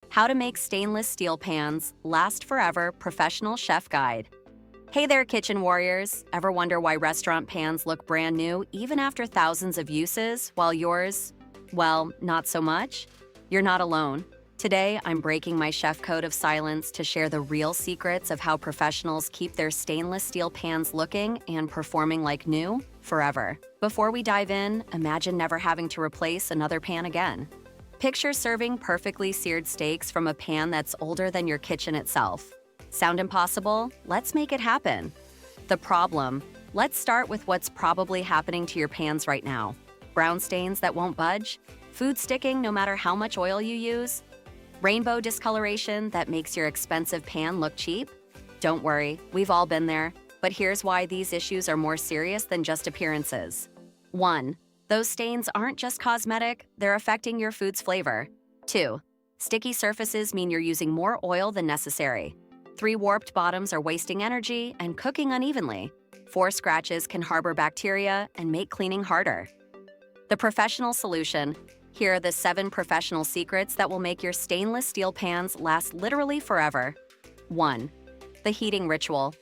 How to make stainless steel pans last forever professional chef guide. Hey there, kitchen warriors. Ever wonder why restaurant pans look brand new even after thousands of uses, while yours, well, not so much? You're not alone. Today, I'm breaking my chef code of silence to share the real secrets of how professionals keep their stainless steel pans looking and performing like new forever. Before we dive in, imagine never having to replace another pan again. Picture serving perfectly seared steaks from a pan that's older than your kitchen itself. Sound impossible? Let's make it happen. The problem: let's start with what's probably happening to your pans right now. Brown stains that won't budge? Food sticking no matter how much oil you use? Rainbow discoloration that makes your expensive pan look cheap? Don't worry, we've all been there. But here's why these issues are more serious than just appearances. 1. Those stains aren't just cosmetic, they're affecting your food's flavor. 2. Sticky surfaces mean you're using more oil than necessary. 3. Warped bottoms are wasting energy and cooking unevenly. 4. Scratches can harbor bacteria and make cleaning harder. The professional solution: here are the 7 professional secrets that will make your stainless steel pans last literally forever. 1. The heating ritual.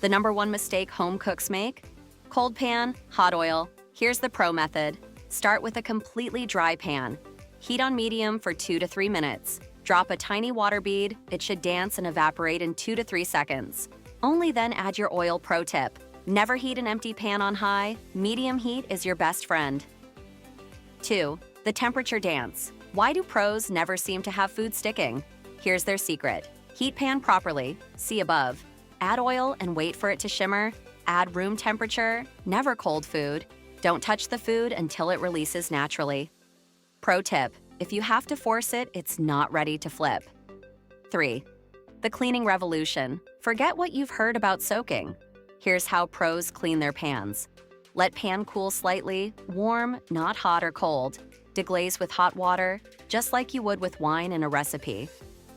The #1 mistake home cooks make? Cold pan, hot oil. Here's the pro method. Start with a completely dry pan. Heat on medium for 2 to 3 minutes. Drop a tiny water bead. It should dance and evaporate in 2 to 3 seconds. Only then add your oil. Pro tip: never heat an empty pan on high. Medium heat is your best friend. 2. The temperature dance. Why do pros never seem to have food sticking? Here's their secret. Heat pan properly. See above. Add oil and wait for it to shimmer. Add room temperature. Never cold food. Don't touch the food until it releases naturally. Pro tip: if you have to force it, it's not ready to flip. 3. The cleaning revolution. Forget what you've heard about soaking. Here's how pros clean their pans. Let pan cool slightly, warm, not hot or cold. Deglaze with hot water, just like you would with wine in a recipe.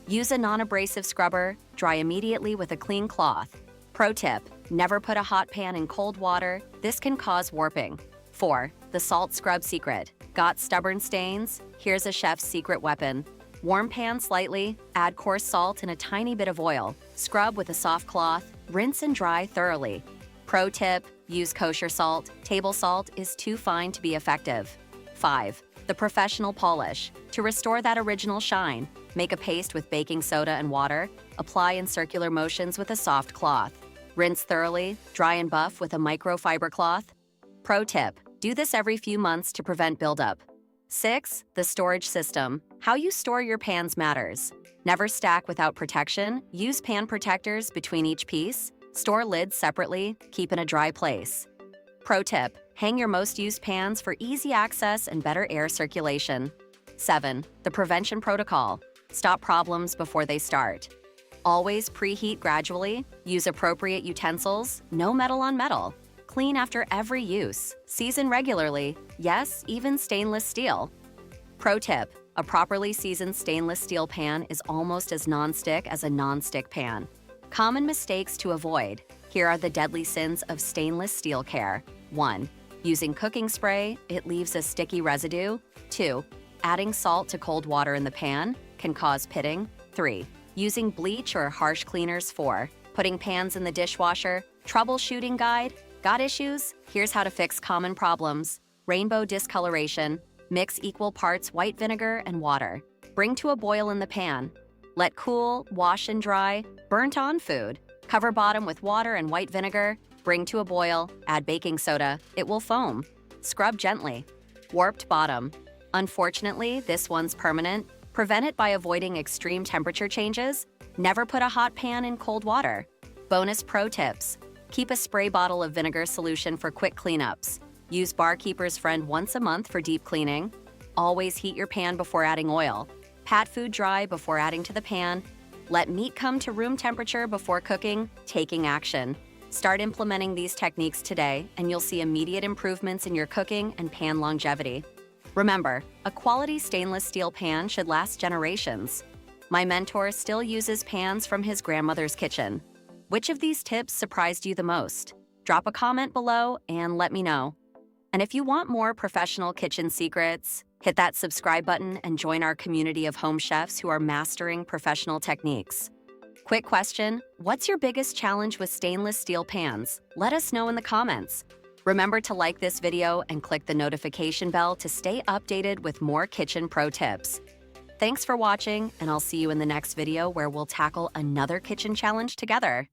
Use a non-abrasive scrubber. Dry immediately with a clean cloth. Pro tip: never put a hot pan in cold water. This can cause warping. 4. The salt scrub secret. Got stubborn stains? Here's a chef's secret weapon. Warm pan slightly, add coarse salt and a tiny bit of oil. Scrub with a soft cloth, rinse and dry thoroughly. Pro tip: use kosher salt. Table salt is too fine to be effective. 5. The professional polish. To restore that original shine, make a paste with baking soda and water. Apply in circular motions with a soft cloth. Rinse thoroughly, dry and buff with a microfiber cloth. Pro tip: do this every few months to prevent buildup. 6. The storage system. How you store your pans matters. Never stack without protection. Use pan protectors between each piece. Store lids separately. Keep in a dry place. Pro tip: hang your most used pans for easy access and better air circulation. 7. The prevention protocol. Stop problems before they start. Always preheat gradually. Use appropriate utensils. No metal on metal. Clean after every use. Season regularly. Yes, even stainless steel. Pro tip: a properly seasoned stainless steel pan is almost as non-stick as a non-stick pan. Common mistakes to avoid. Here are the deadly sins of stainless steel care. 1. Using cooking spray. It leaves a sticky residue. 2. Adding salt to cold water in the pan can cause pitting. 3. Using bleach or harsh cleaners. 4. Putting pans in the dishwasher. Troubleshooting guide. Got issues? Here's how to fix common problems. Rainbow discoloration. Mix equal parts white vinegar and water. Bring to a boil in the pan. Let cool, wash and dry. Burnt on food. Cover bottom with water and white vinegar. Bring to a boil. Add baking soda. It will foam. Scrub gently. Warped bottom. Unfortunately, this one's permanent. Prevent it by avoiding extreme temperature changes. Never put a hot pan in cold water. Bonus pro tips. Keep a spray bottle of vinegar solution for quick cleanups. Use Barkeeper's Friend once a month for deep cleaning. Always heat your pan before adding oil. Pat food dry before adding to the pan. Let meat come to room temperature before cooking. Taking action. Start implementing these techniques today, and you'll see immediate improvements in your cooking and pan longevity. Remember, a quality stainless steel pan should last generations. My mentor still uses pans from his grandmother's kitchen. Which of these tips surprised you the most? Drop a comment below and let me know. And if you want more professional kitchen secrets, hit that subscribe button and join our community of home chefs who are mastering professional techniques. Quick question, what's your biggest challenge with stainless steel pans? Let us know in the comments. Remember to like this video and click the notification bell to stay updated with more kitchen pro tips. Thanks for watching, and I'll see you in the next video where we'll tackle another kitchen challenge together.